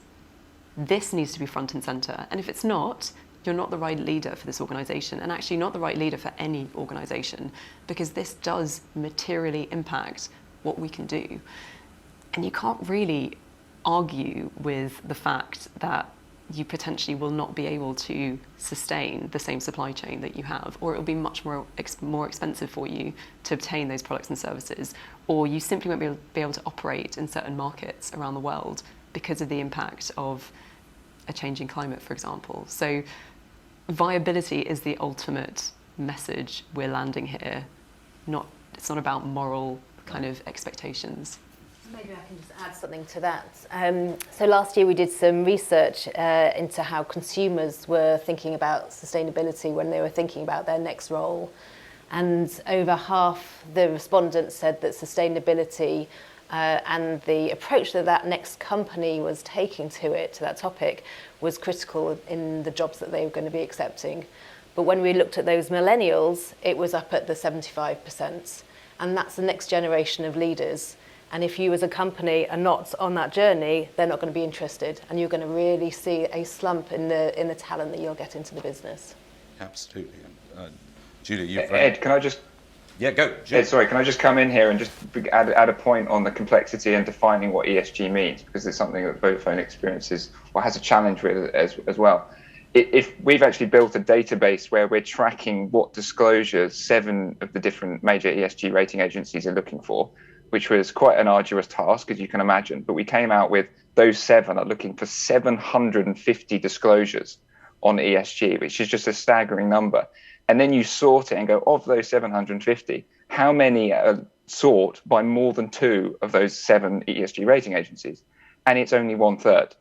this needs to be front and center. And if it's not, you're not the right leader for this organization, and actually not the right leader for any organization, because this does materially impact what we can do. And you can't really argue with the fact that you potentially will not be able to sustain the same supply chain that you have, or it will be much more expensive for you to obtain those products and services, or you simply won't be able to operate in certain markets around the world because of the impact of a changing climate, for example. So viability is the ultimate message we're landing here. It's not about moral kind of expectations. Maybe I can just add something to that. So last year we did some research into how consumers were thinking about sustainability when they were thinking about their next role. And over half the respondents said that sustainability and the approach that that next company was taking to it, to that topic, was critical in the jobs that they were going to be accepting. But when we looked at those millennials, it was up at the 75%. And that's the next generation of leaders. And if you as a company are not on that journey, they're not going to be interested. And you're going to really see a slump in the talent that you'll get into the business. Absolutely. Julia, you've... Ed, can I just... Yeah, go. Ed, sorry, can I just come in here and just add a point on the complexity and defining what ESG means? Because it's something that Vodafone experiences or has a challenge with as well. If we've actually built a database where we're tracking what disclosures 7 of the different major ESG rating agencies are looking for, which was quite an arduous task, as you can imagine, but we came out with those 7 are looking for 750 disclosures on ESG, which is just a staggering number. And then you sort it and go, of those 750, how many are sought by more than 2 of those 7 ESG rating agencies? And it's only 1/3.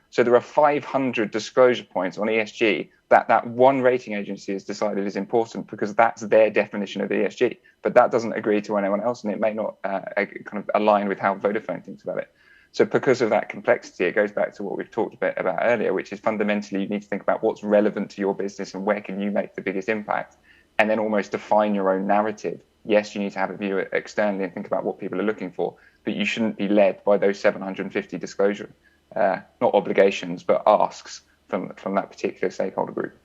So there are 500 disclosure points on ESG that one rating agency has decided is important because that's their definition of ESG. But that doesn't agree to anyone else, and it may not kind of align with how Vodafone thinks about it. So because of that complexity, it goes back to what we've talked a bit about earlier, which is fundamentally you need to think about what's relevant to your business and where can you make the biggest impact, and then almost define your own narrative. Yes, you need to have a view externally and think about what people are looking for, but you shouldn't be led by those 750 disclosure, not obligations, but asks from that particular stakeholder group.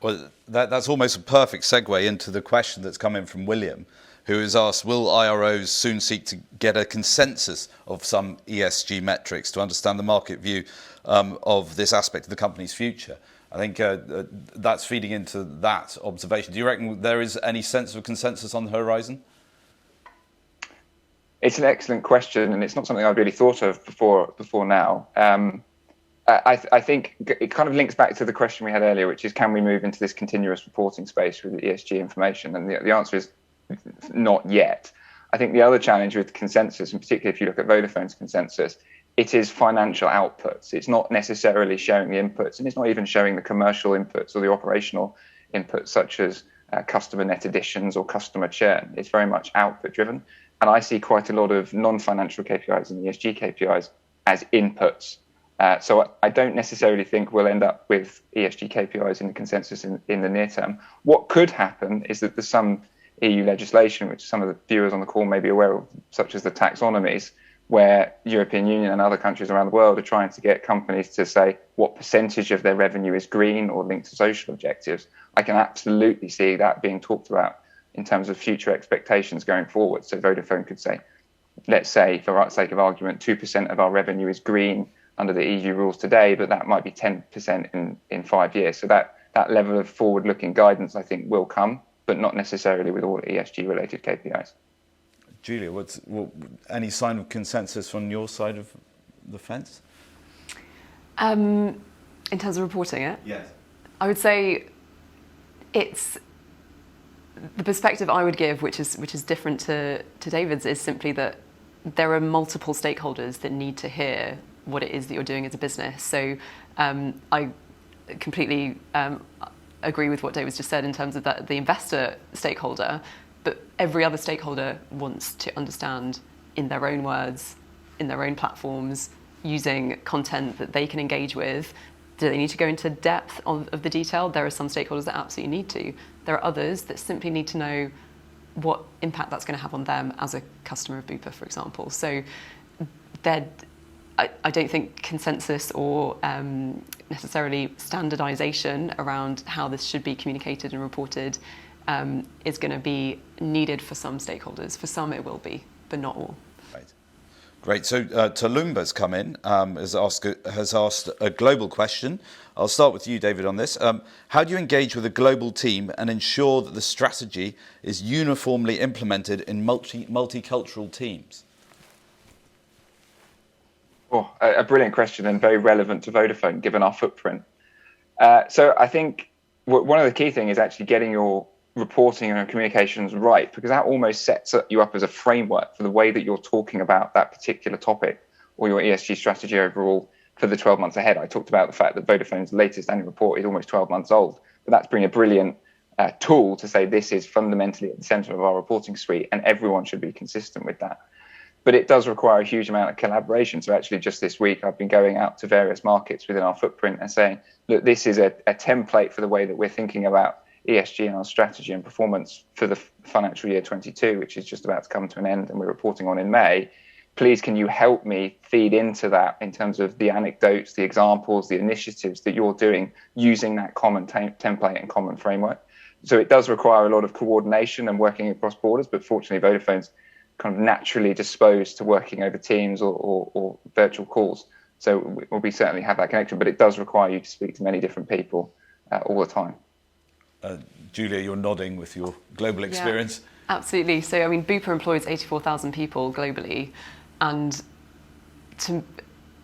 Well, that's almost a perfect segue into the question that's come in from William, who has asked, will IROs soon seek to get a consensus of some ESG metrics to understand the market view of this aspect of the company's future? I think that's feeding into that observation. Do you reckon there is any sense of consensus on the horizon? It's an excellent question, and it's not something I've really thought of before now. I think it kind of links back to the question we had earlier, which is, can we move into this continuous reporting space with ESG information? And the answer is not yet. I think the other challenge with consensus, and particularly if you look at Vodafone's consensus, it is financial outputs. It's not necessarily showing the inputs, and it's not even showing the commercial inputs or the operational inputs, such as customer net additions or customer churn. It's very much output driven. And I see quite a lot of non-financial KPIs and ESG KPIs as inputs. So I don't necessarily think we'll end up with ESG KPIs in the consensus in the near term. What could happen is that there's some EU legislation, which some of the viewers on the call may be aware of, such as the taxonomies, where the European Union and other countries around the world are trying to get companies to say what percentage of their revenue is green or linked to social objectives. I can absolutely see that being talked about in terms of future expectations going forward. So Vodafone could say, let's say, for sake of argument, 2% of our revenue is green under the EU rules today, but that might be 10% in 5 years. So that level of forward-looking guidance, I think, will come, but not necessarily with all ESG-related KPIs. Julia, any sign of consensus from your side of the fence? In terms of reporting it? Yes. I would say it's the perspective I would give, which is different to David's, is simply that there are multiple stakeholders that need to hear what it is that you're doing as a business. So I completely agree with what David's just said in terms of that the investor stakeholder, but every other stakeholder wants to understand in their own words, in their own platforms, using content that they can engage with. Do they need to go into depth of the detail? There are some stakeholders that absolutely need to. There are others that simply need to know what impact that's going to have on them as a customer of Bupa, for example. So I don't think consensus or necessarily standardization around how this should be communicated and reported is going to be needed for some stakeholders. For some it will be, but not all. Right. Great. So Talumba's come in, has asked a global question. I'll start with you, David, on this. How do you engage with a global team and ensure that the strategy is uniformly implemented in multicultural teams? Oh, a brilliant question and very relevant to Vodafone, given our footprint. So I think one of the key things is actually getting your reporting and communications right, because that almost sets you up as a framework for the way that you're talking about that particular topic or your ESG strategy overall for the 12 months ahead. I talked about the fact that Vodafone's latest annual report is almost 12 months old, but that's been a brilliant tool to say this is fundamentally at the center of our reporting suite, and everyone should be consistent with that. But it does require a huge amount of collaboration. So actually just this week, I've been going out to various markets within our footprint and saying, look, this is a template for the way that we're thinking about ESG and our strategy and performance for the financial year 22, which is just about to come to an end and we're reporting on in May. Please, can you help me feed into that in terms of the anecdotes, the examples, the initiatives that you're doing using that common template and common framework? So it does require a lot of coordination and working across borders, but fortunately Vodafone's kind of naturally disposed to working over Teams or virtual calls. So we certainly have that connection, but it does require you to speak to many different people all the time. Julia, you're nodding with your global experience. Yeah, absolutely. So, I mean, Bupa employs 84,000 people globally, and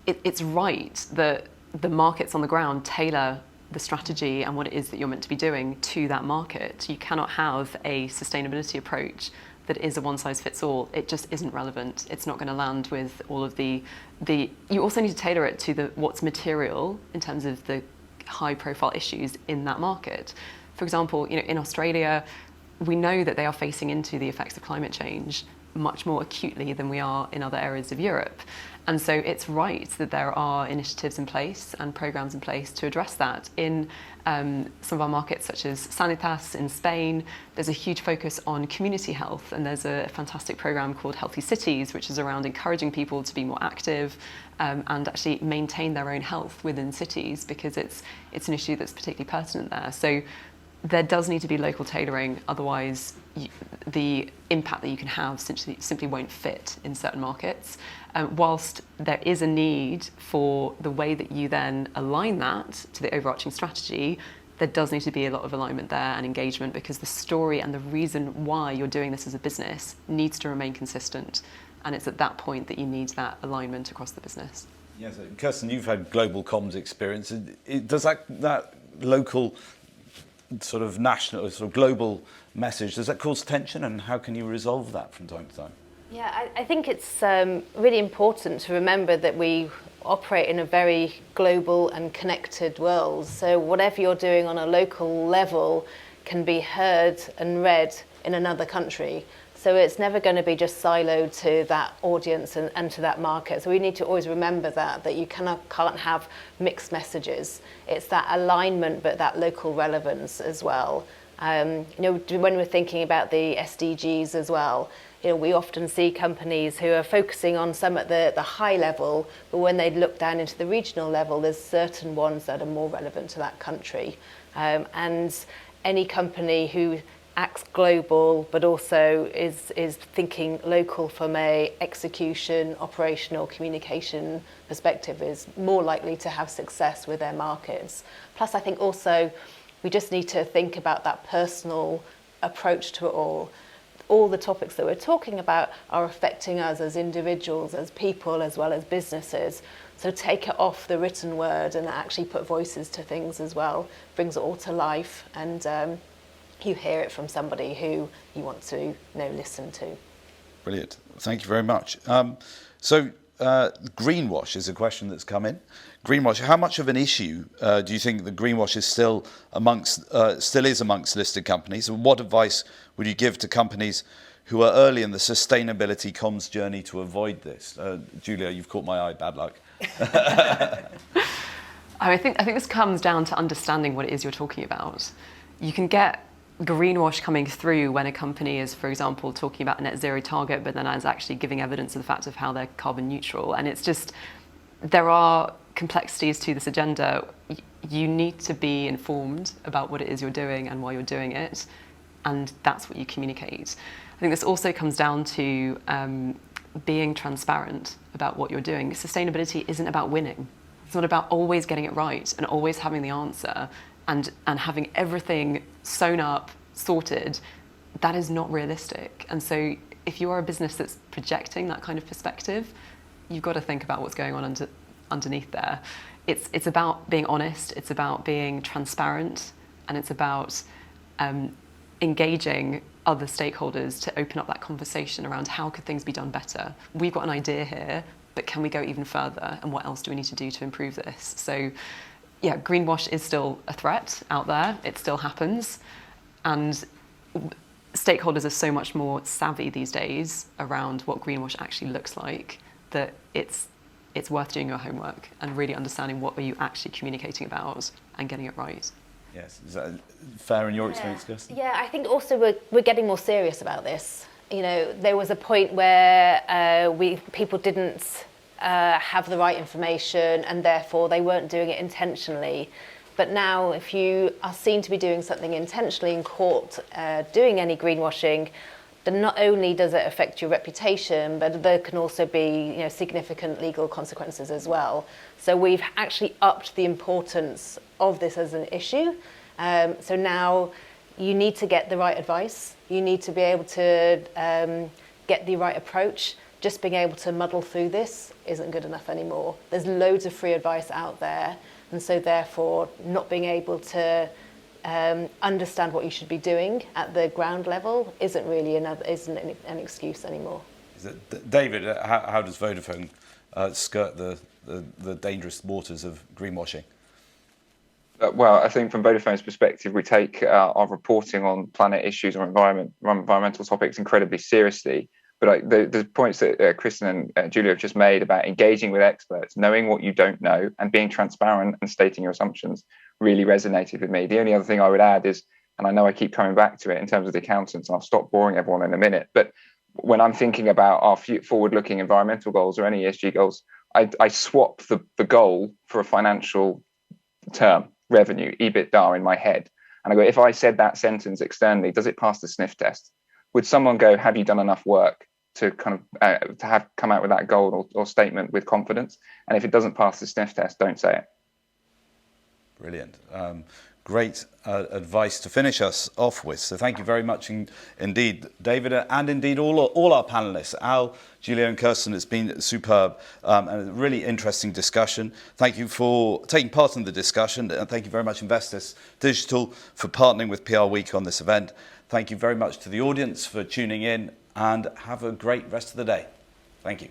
it's right that the markets on the ground tailor the strategy and what it is that you're meant to be doing to that market. You cannot have a sustainability approach that is a one-size-fits-all. It just isn't relevant. It's not going to land with all of the. You also need to tailor it to what's material in terms of the high-profile issues in that market. For example, in Australia, we know that they are facing into the effects of climate change much more acutely than we are in other areas of Europe. And so it's right that there are initiatives in place and programs in place to address that. In some of our markets, such as Sanitas in Spain, there's a huge focus on community health, and there's a fantastic program called Healthy Cities, which is around encouraging people to be more active and actually maintain their own health within cities, because it's an issue that's particularly pertinent there. So there does need to be local tailoring, otherwise the impact that you can have simply won't fit in certain markets. Whilst there is a need for the way that you then align that to the overarching strategy, there does need to be a lot of alignment there and engagement, because the story and the reason why you're doing this as a business needs to remain consistent. And it's at that point that you need that alignment across the business. Yes, Kirsten, you've had global comms experience. Does that local sort of national, sort of global message, does that cause tension, and how can you resolve that from time to time? Yeah, I think it's really important to remember that we operate in a very global and connected world. So whatever you're doing on a local level can be heard and read in another country. So it's never going to be just siloed to that audience and to that market. So we need to always remember that you can't have mixed messages. It's that alignment, but that local relevance as well. When we're thinking about the SDGs as well, we often see companies who are focusing on some at the high level, but when they look down into the regional level, there's certain ones that are more relevant to that country. And any company who acts global, but also is thinking local from a execution, operational, communication perspective is more likely to have success with their markets. Plus, I think also we just need to think about that personal approach to it all. All the topics that we're talking about are affecting us as individuals, as people, as well as businesses. So take it off the written word and actually put voices to things as well. Brings it all to life, and you hear it from somebody who you want to listen to. Brilliant. Thank you very much. So greenwash is a question that's come in. Greenwash, how much of an issue do you think that greenwash is still is amongst listed companies? And what advice would you give to companies who are early in the sustainability comms journey to avoid this? Julia, you've caught my eye, bad luck. I think this comes down to understanding what it is you're talking about. You can get greenwash coming through when a company is, for example, talking about a net zero target, but then is actually giving evidence of the fact of how they're carbon neutral. And it's just, there are complexities to this agenda. You need to be informed about what it is you're doing and why you're doing it, and that's what you communicate. I think this also comes down to being transparent about what you're doing. Sustainability isn't about winning. It's not about always getting it right and always having the answer and having everything sewn up, sorted. That is not realistic. And so if you are a business that's projecting that kind of perspective, you've got to think about what's going on underneath there. It's about being honest, it's about being transparent, and it's about engaging other stakeholders to open up that conversation around how could things be done better. We've got an idea here, but can we go even further? And what else do we need to do to improve this? So yeah, greenwash is still a threat out there. It still happens. And stakeholders are so much more savvy these days around what greenwash actually looks like that it's worth doing your homework and really understanding what are you actually communicating about and getting it right. Yes, is that fair in your experience, Kirsten? Yeah, I think also we're getting more serious about this. You know, there was a point where people didn't have the right information and therefore they weren't doing it intentionally. But now if you are seen to be doing something intentionally in court, doing any greenwashing, then not only does it affect your reputation, but there can also be significant legal consequences as well. So we've actually upped the importance of this as an issue. So now you need to get the right advice. You need to be able to get the right approach. Just being able to muddle through this isn't good enough anymore. There's loads of free advice out there. And so therefore not being able to understand what you should be doing at the ground level isn't really an excuse anymore. David, how does Vodafone skirt the dangerous waters of greenwashing? Well, I think from Vodafone's perspective, we take our reporting on planet issues or environmental topics incredibly seriously. But the points that Kristen and Julia have just made about engaging with experts, knowing what you don't know, and being transparent and stating your assumptions really resonated with me. The only other thing I would add is, and I know I keep coming back to it in terms of the accountants, and I'll stop boring everyone in a minute, but when I'm thinking about our forward-looking environmental goals or any ESG goals, I swap the goal for a financial term, revenue, EBITDA in my head. And I go, if I said that sentence externally, does it pass the sniff test? Would someone go, have you done enough work to kind of to have come out with that goal or statement with confidence? And if it doesn't pass the sniff test, don't say it. Brilliant. Great advice to finish us off with. So thank you very much indeed, David, and indeed all our panelists, Al, Julia and Kirsten. It's been superb and a really interesting discussion. Thank you for taking part in the discussion, and thank you very much, Investis Digital, for partnering with PRWeek on this event. Thank you very much to the audience for tuning in, and have a great rest of the day. Thank you.